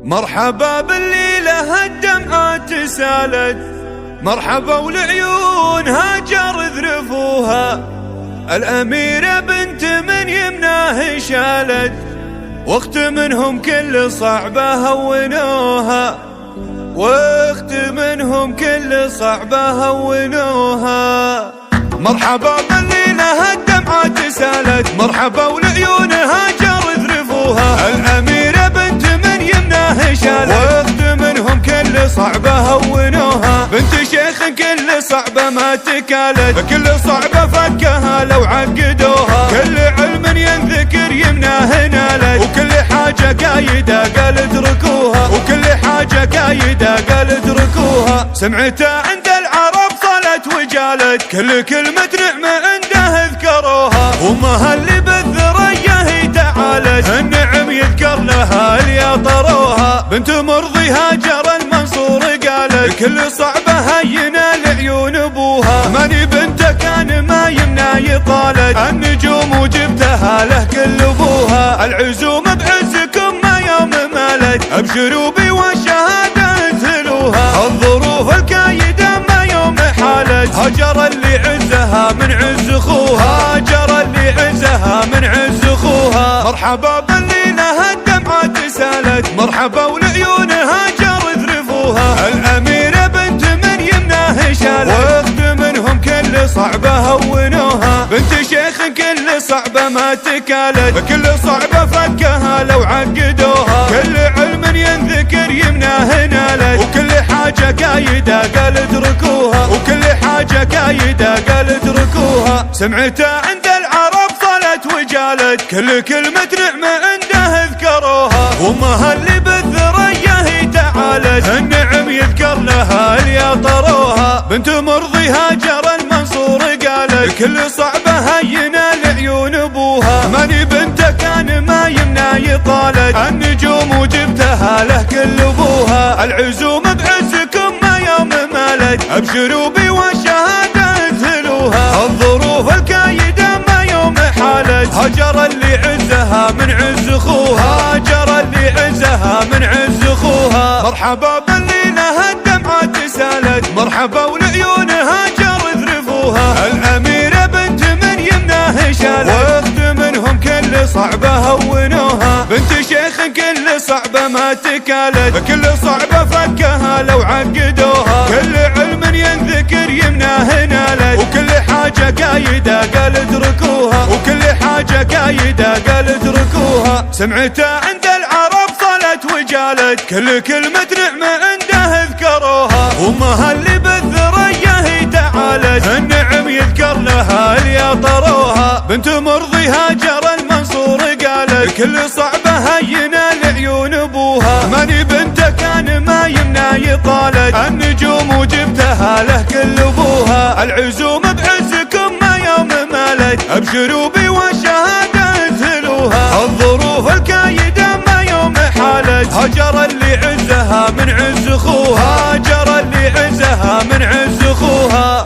مرحبا بالليلة الدمعات سالت، مرحبا والعيون هاجر ذرفوها. الأميرة بنت من يمناه شالت، واخت منهم كل صعبة هونوها، واخت منهم كل صعبة هونوها. مرحبا بالليلة الدمعات سالت، مرحبا والعيون هاجر ذرفوها. الأميرة بنت من يمناه شالت، واخت منهم كل صعبة هونوها. بنت شيخ كل صعبة ما تكالت، كل صعبة فكها لو عقدوها. كل علم ينذكر يمناه نالت، وكل حاجة قايدة قال اتركوها، وكل حاجة قايدة قال اتركوها. سمعتها عند العرب صلت وجالت، كل كلمة نعمة عنده اذكروها. وامها اللي بالذرية هي تعالت، النعم يذكر لها اللي طروها. بنت مرضي هاجر المنصور قالت، كل صعبة هينة لعيون ابوها. ماني بنته كان ما يمنع يطالت، النجوم وجبتها له كل ابوها. العزوم بعزكم ما يوم مالت، ابشروا بي والشهادة انزلوها. الظروف الكايدة ما يوم حالت، هجر اللي عزها من عز اخوها، هجر اللي عزها من عز اخوها. مرحبا بالليلة الدمعات سالت، مرحبا والعيون هاجر ذرفوها. الأميرة بنت من يمناه شالت، واخت منهم كل صعبة هونوها. بنت شيخ كل صعبة ما تكالت، كل صعبة فكها لو عقدوها. كل علم ينذكر يمناه نالت، وكل حاجة قايدة قال اتركوها، وكل حاجة قايدة قال اتركوها. سمعتها عند العرب صلت وجالت، كل كلمة نعمة عنده اذكروها. وامها اللي بالذرية هي تعالت، النعم يذكر لها اللي طروها. بنت مرضي هاجر المنصور قالت، كل صعبة هينة لعيون ابوها. ماني بنته كان ما يمنع يطالت، النجوم وجبتها له كل ابوها. العزوم بعزكم ما يوم مالت، ابشروا بي والشهادة انزلوها. الظروف الكايدة ما يوم حالت، هجر اللي عزها من عز اخوها، هجر اللي عزها من عز اخوها. مرحبا بالليلة الدمعات سالت، مرحبا والعيون هاجر ذرفوها. الأميرة بنت من يمناه شالت، واخت منهم كل صعبة هونوها. بنت شيخ كل صعبة ما تكالت، كل صعبة فكها لو عقدوها. كل علم ينذكر يمناه نالت، وكل حاجة قايدة قال اتركوها، وكل حاجة قايدة قال اتركوها. سمعتها عند العرب صلت وجالت، كل كلمة نعمة عنده اذكروها. وامها اللي بالذرية هي تعالت، النعم يذكر لها اللي طروها. بنت مرضي هاجر المنصور قالت، كل صعبة هينة لعيون ابوها. ماني بنته كان ما يمنع يطالت، النجوم وجبتها له كل ابوها. العزوم بعزكم ما يوم مالت، ابشروا بي والشهادة انزلوها. الظروف الكايدة ما يوم حالت، هجر اللي عزها من عز اخوها، هجر اللي عزها من